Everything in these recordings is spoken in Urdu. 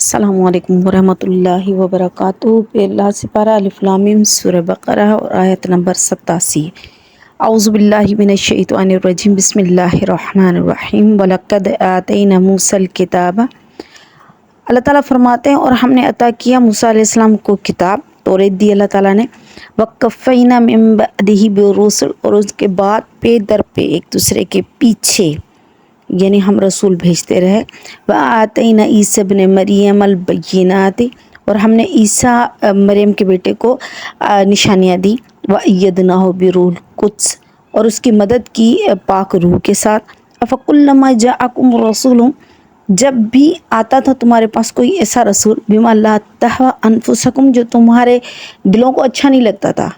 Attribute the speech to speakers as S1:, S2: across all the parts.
S1: السلام علیکم ورحمۃ اللہ وبرکاتہ۔ پہ اللہ سے پارہ الف لام میم سورہ بقرہ اور آیت نمبر 87۔ اعوذ باللہ من الشیطان الرجیم، بسم اللہ الرحمن الرحیم۔ وَلَقَدْ آتَيْنَا مُوسَى الْكِتَابَ، اللہ تعالیٰ فرماتے ہیں اور ہم نے عطا کیا موسیٰ علیہ السلام کو کتاب، توریت دی اللہ تعالیٰ نے۔ وَقَفَّيْنَا مِن بَعْدِهِ بِالرُّسُلِ، اور اس کے بعد پے در پہ ایک دوسرے کے پیچھے یعنی ہم رسول بھیجتے رہے۔ وَآتَيْنَا عِیسیٰ ابْنَ مَرْیَمَ الْبَیِّنَاتِ، اور ہم نے عیسیٰ مریم کے بیٹے کو نشانیاں دی۔ وَأَیَّدْنَاهُ بِرُوحِ الْقُدُسِ، اور اس کی مدد کی پاک روح کے ساتھ۔ أَفَكُلَّمَا جَاءَكُمْ رَسُولٌ، جب بھی آتا تھا تمہارے پاس کوئی ایسا رسول، بِمَا لَا تَهْوَىٰ أَنفُسُكُمْ، جو تمہارے دلوں کو اچھا نہیں لگتا تھا،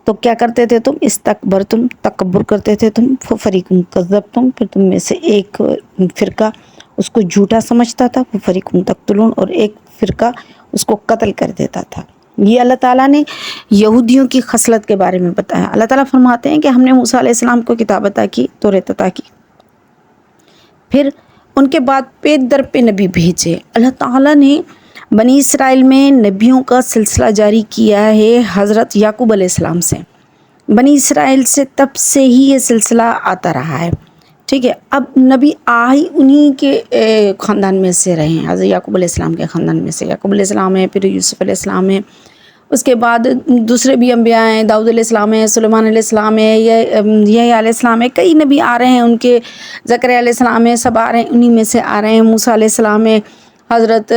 S1: تو کیا کرتے تھے تم؟ استکبرتم، تکبر کرتے تھے تم۔ فَفَرِيقٌ كَذَّبْتُمْ، پھر تم میں سے ایک فرقہ اس کو جھوٹا سمجھتا تھا۔ فَفَرِيقٌ تَقْتُلُونَ، اور ایک فرقہ اس کو قتل کر دیتا تھا۔ یہ اللہ تعالیٰ نے یہودیوں کی خصلت کے بارے میں بتایا۔ اللہ تعالیٰ فرماتے ہیں کہ ہم نے موسیٰ علیہ السلام کو کتاب عطا کی، توریت عطا کی، پھر ان کے بعد پے در پہ نبی بھیجے۔ اللہ تعالیٰ نے بنی اسرائیل میں نبیوں کا سلسلہ جاری کیا ہے حضرت یعقوب علیہ السلام سے۔ بنی اسرائیل سے تب سے ہی یہ سلسلہ آتا رہا ہے، ٹھیک ہے۔ اب نبی انہی کے خاندان میں سے رہے ہیں، حضرت یعقوب علیہ السلام کے خاندان میں سے یعقوب علیہ السلام ہے، پھر یوسف علیہ السلام ہے، اس کے بعد دوسرے بھی انبیاء ہیں، داؤد علیہ السلام ہے، سلیمان علیہ السلام ہے، یحییٰ علیہ السلام ہے، کئی نبی آ رہے ہیں ان کے، زکریا علیہ السلام ہے، سب آ رہے ہیں، انہی میں سے آ رہے ہیں۔ موسیٰ علیہ السلام ہے، حضرت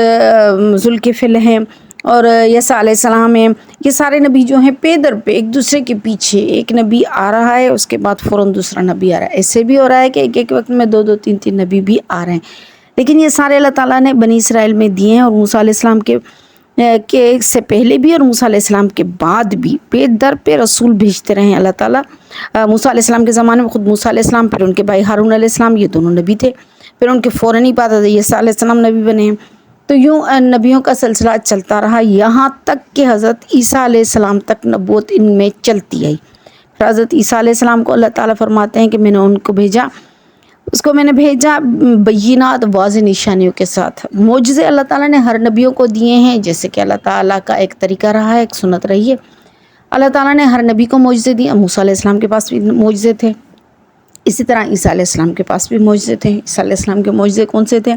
S1: ذوالکفل ہیں، اور عیسیٰ علیہ السلام ہیں۔ یہ سارے نبی جو ہیں پے در پہ ایک دوسرے کے پیچھے، ایک نبی آ رہا ہے اس کے بعد فوراً دوسرا نبی آ رہا ہے۔ ایسے بھی ہو رہا ہے کہ ایک ایک وقت میں دو دو تین تین نبی بھی آ رہے ہیں، لیکن یہ سارے اللہ تعالیٰ نے بنی اسرائیل میں دیے ہیں، اور موسیٰ علیہ السلام کے سے پہلے بھی اور موسیٰ علیہ السلام کے بعد بھی پے در پہ رسول بھیجتے رہے ہیں اللہ تعالیٰ۔ موسیٰ علیہ السلام کے زمانے میں خود موسیٰ علیہ السلام، پھر ان کے بھائی ہارون علیہ السلام، یہ دونوں نبی تھے، پھر ان کے فوراً ہی بعد عیسیٰ علیہ السلام نبی بنے ہیں۔ تو یوں نبیوں کا سلسلہ چلتا رہا یہاں تک کہ حضرت عیسیٰ علیہ السلام تک نبوت ان میں چلتی آئی۔ پھر حضرت عیسیٰ علیہ السلام کو اللہ تعالیٰ فرماتے ہیں کہ میں نے ان کو بھیجا، اس کو میں نے بھیجا بینات، واضح نشانیوں کے ساتھ۔ معجزے اللہ تعالیٰ نے ہر نبیوں کو دیے ہیں، جیسے کہ اللہ تعالیٰ کا ایک طریقہ رہا ہے، ایک سنت رہی ہے۔ اللہ تعالیٰ نے ہر نبی کو معجزے دیے۔ موسیٰ علیہ السلام کے پاس بھی معجزے تھے، اسی طرح عیسیٰ علیہ السلام کے پاس بھی معجزے تھے۔ عیسیٰ علیہ السلام کے معجزے کون سے تھے؟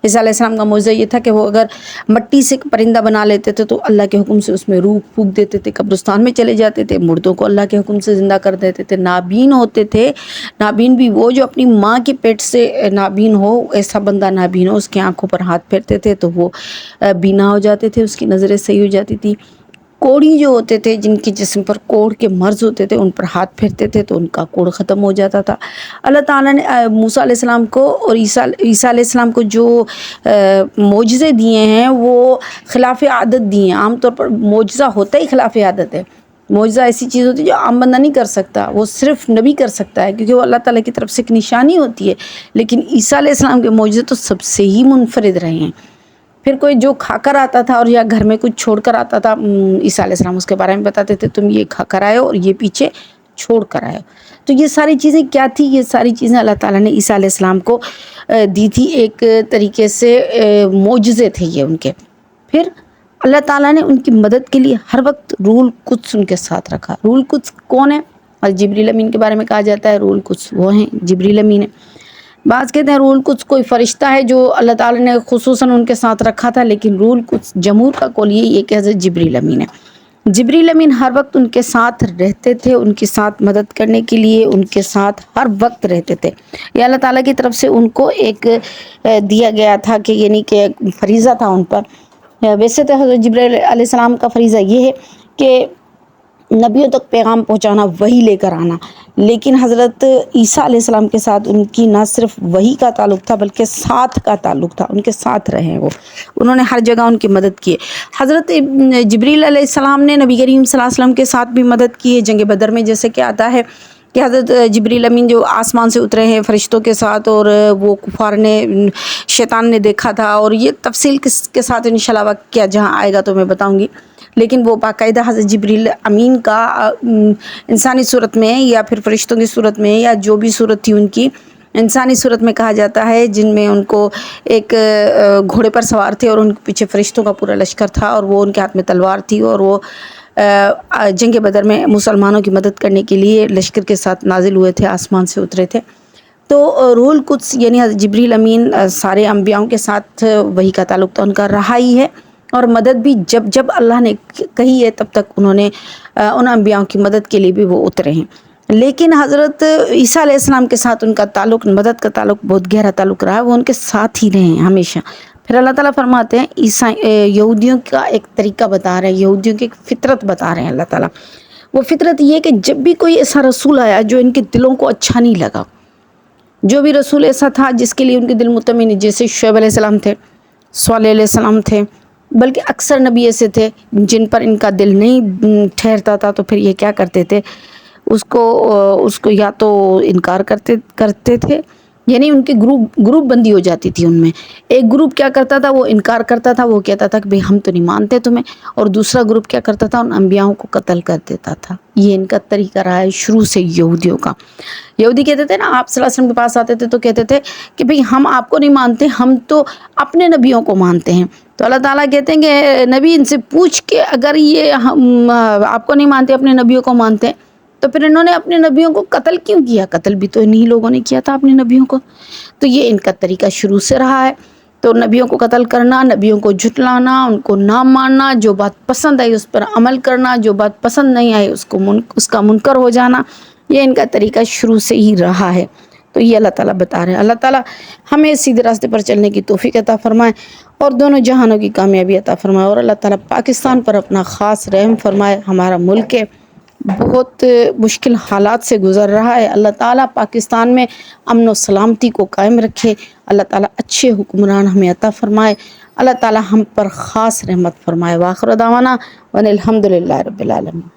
S1: عیسیٰ علیہ السلام کا معجزہ یہ تھا کہ وہ اگر مٹی سے پرندہ بنا لیتے تھے تو اللہ کے حکم سے اس میں روح پھونک دیتے تھے، قبرستان میں چلے جاتے تھے، مردوں کو اللہ کے حکم سے زندہ کر دیتے تھے۔ نابین ہوتے تھے، نابین بھی وہ جو اپنی ماں کے پیٹ سے نابین ہو، ایسا بندہ نابین ہو، اس کے آنکھوں پر ہاتھ پھیرتے تھے تو وہ بینا ہو جاتے تھے، اس کی نظریں صحیح ہو جاتی تھی۔ کوڑی جو ہوتے تھے، جن کے جسم پر کوڑ کے مرض ہوتے تھے، ان پر ہاتھ پھیرتے تھے تو ان کا کوڑ ختم ہو جاتا تھا۔ اللہ تعالیٰ نے موسیٰ علیہ السلام کو اور عیسیٰ علیہ السلام کو جو معجزے دیے ہیں وہ خلاف عادت دیے ہیں۔ عام طور پر معجزہ ہوتا ہی خلاف عادت ہے۔ معجزہ ایسی چیز ہوتی ہے جو عام بندہ نہیں کر سکتا، وہ صرف نبی کر سکتا ہے، کیونکہ وہ اللہ تعالیٰ کی طرف سے ایک نشانی ہوتی ہے۔ لیکن عیسیٰ علیہ السلام کے معجزے تو سب سے ہی منفرد رہے ہیں۔ پھر کوئی جو کھا کر آتا تھا اور یا گھر میں کچھ چھوڑ کر آتا تھا، عیسیٰ علیہ السلام اس کے بارے میں بتاتے تھے، تم یہ کھا کر آئے ہو اور یہ پیچھے چھوڑ کر آئے ہو۔ تو یہ ساری چیزیں کیا تھی؟ یہ ساری چیزیں اللہ تعالیٰ نے عیسیٰ علیہ السلام کو دی تھی، ایک طریقے سے معجزے تھے یہ ان کے۔ پھر اللہ تعالیٰ نے ان کی مدد کے لیے ہر وقت روح القدس ان کے ساتھ رکھا۔ روح القدس کون ہے؟ اور جبریل امین کے بارے میں کہا جاتا ہے روح القدس وہ ہیں، جبریل امین ہے۔ بعض کہتے ہیں روح القدس کوئی فرشتہ ہے جو اللہ تعالیٰ نے خصوصاً ان کے ساتھ رکھا تھا، لیکن روح القدس جمہور کا قول یہی ہے کہ حضرت جبریل امین ہے۔ جبریل امین ہر وقت ان کے ساتھ رہتے تھے، ان کے ساتھ مدد کرنے کے لیے ان کے ساتھ ہر وقت رہتے تھے۔ یہ اللہ تعالیٰ کی طرف سے ان کو ایک دیا گیا تھا کہ یعنی کہ فریضہ تھا ان پر۔ ویسے تو حضرت جبریل علیہ السلام کا فریضہ یہ ہے کہ نبیوں تک پیغام پہنچانا، وحی لے کر آنا، لیکن حضرت عیسیٰ علیہ السلام کے ساتھ ان کی نہ صرف وحی کا تعلق تھا بلکہ ساتھ کا تعلق تھا، ان کے ساتھ رہے وہ، انہوں نے ہر جگہ ان کی مدد کی ہے۔ حضرت جبریل علیہ السلام نے نبی کریم صلی اللہ علیہ وسلم کے ساتھ بھی مدد کی ہے۔ جنگ بدر میں جیسے کہ آتا ہے کہ حضرت جبریل امین جو آسمان سے اترے ہیں فرشتوں کے ساتھ، اور وہ کفار نے، شیطان نے دیکھا تھا، اور یہ تفصیل کس کے ساتھ انشاءاللہ وقت کیا جہاں آئے گا تو میں بتاؤں گی، لیکن وہ باقاعدہ حضرت جبریل امین کا انسانی صورت میں یا پھر فرشتوں کی صورت میں یا جو بھی صورت تھی ان کی، انسانی صورت میں کہا جاتا ہے، جن میں ان کو ایک گھوڑے پر سوار تھے اور ان کے پیچھے فرشتوں کا پورا لشکر تھا، اور وہ ان کے ہاتھ میں تلوار تھی، اور وہ جنگ بدر میں مسلمانوں کی مدد کرنے کے لیے لشکر کے ساتھ نازل ہوئے تھے، آسمان سے اترے تھے۔ تو روح القدس یعنی حضرت جبریل امین سارے انبیاؤں کے ساتھ وحی کا تعلق تو ان کا رہا ہی ہے، اور مدد بھی جب جب اللہ نے کہی ہے تب تک انہوں نے ان انبیاؤں کی مدد کے لیے بھی وہ اترے ہیں۔ لیکن حضرت عیسیٰ علیہ السلام کے ساتھ ان کا تعلق، مدد کا تعلق بہت گہرا تعلق رہا ہے، وہ ان کے ساتھ ہی رہے ہیں ہمیشہ۔ پھر اللہ تعالیٰ فرماتے ہیں یہودیوں کا ایک طریقہ بتا رہے ہیں، یہودیوں کی ایک فطرت بتا رہے ہیں اللہ تعالیٰ۔ وہ فطرت یہ کہ جب بھی کوئی ایسا رسول آیا جو ان کے دلوں کو اچھا نہیں لگا، جو بھی رسول ایسا تھا جس کے لیے ان کے دل مطمئن نہیں، جیسے شعیب علیہ السلام تھے، صالح علیہ السلام تھے، بلکہ اکثر نبی ایسے تھے جن پر ان کا دل نہیں ٹھہرتا تھا، تو پھر یہ کیا کرتے تھے، اس کو یا تو انکار کرتے تھے، یعنی ان کی گروپ بندی ہو جاتی تھی۔ ان میں ایک گروپ کیا کرتا تھا، وہ انکار کرتا تھا، وہ کہتا تھا کہ بھئی ہم تو نہیں مانتے تمہیں، اور دوسرا گروپ کیا کرتا تھا، ان انبیاؤں کو قتل کر دیتا تھا۔ یہ ان کا طریقہ رہا ہے شروع سے یہودیوں کا۔ یہودی کہتے تھے نا، آپ صلی اللہ علیہ وسلم کے پاس آتے تھے تو کہتے تھے کہ بھئی ہم آپ کو نہیں مانتے، ہم تو اپنے نبیوں کو مانتے ہیں۔ تو اللہ تعالیٰ کہتے ہیں کہ نبی ان سے پوچھ کے اگر یہ ہم آپ کو نہیں مانتے، اپنے نبیوں کو مانتے ہیں، تو پھر انہوں نے اپنے نبیوں کو قتل کیوں کیا؟ قتل بھی تو انہی لوگوں نے کیا تھا اپنے نبیوں کو۔ تو یہ ان کا طریقہ شروع سے رہا ہے۔ تو نبیوں کو قتل کرنا، نبیوں کو جھٹلانا، ان کو نہ ماننا، جو بات پسند آئی اس پر عمل کرنا، جو بات پسند نہیں آئی اس کا منکر ہو جانا، یہ ان کا طریقہ شروع سے ہی رہا ہے۔ تو یہ اللہ تعالیٰ بتا رہے ہیں۔ اللہ تعالیٰ ہمیں سیدھے راستے پر چلنے کی توفیق عطا فرمائے اور دونوں جہانوں کی کامیابی عطا فرمائے، اور اللہ تعالیٰ پاکستان پر اپنا خاص رحم فرمائے۔ ہمارا ملک ہے، بہت مشکل حالات سے گزر رہا ہے، اللہ تعالیٰ پاکستان میں امن و سلامتی کو قائم رکھے، اللہ تعالیٰ اچھے حکمران ہمیں عطا فرمائے، اللہ تعالیٰ ہم پر خاص رحمت فرمائے۔ وآخر دعوانا ان الحمد للہ رب العالمین۔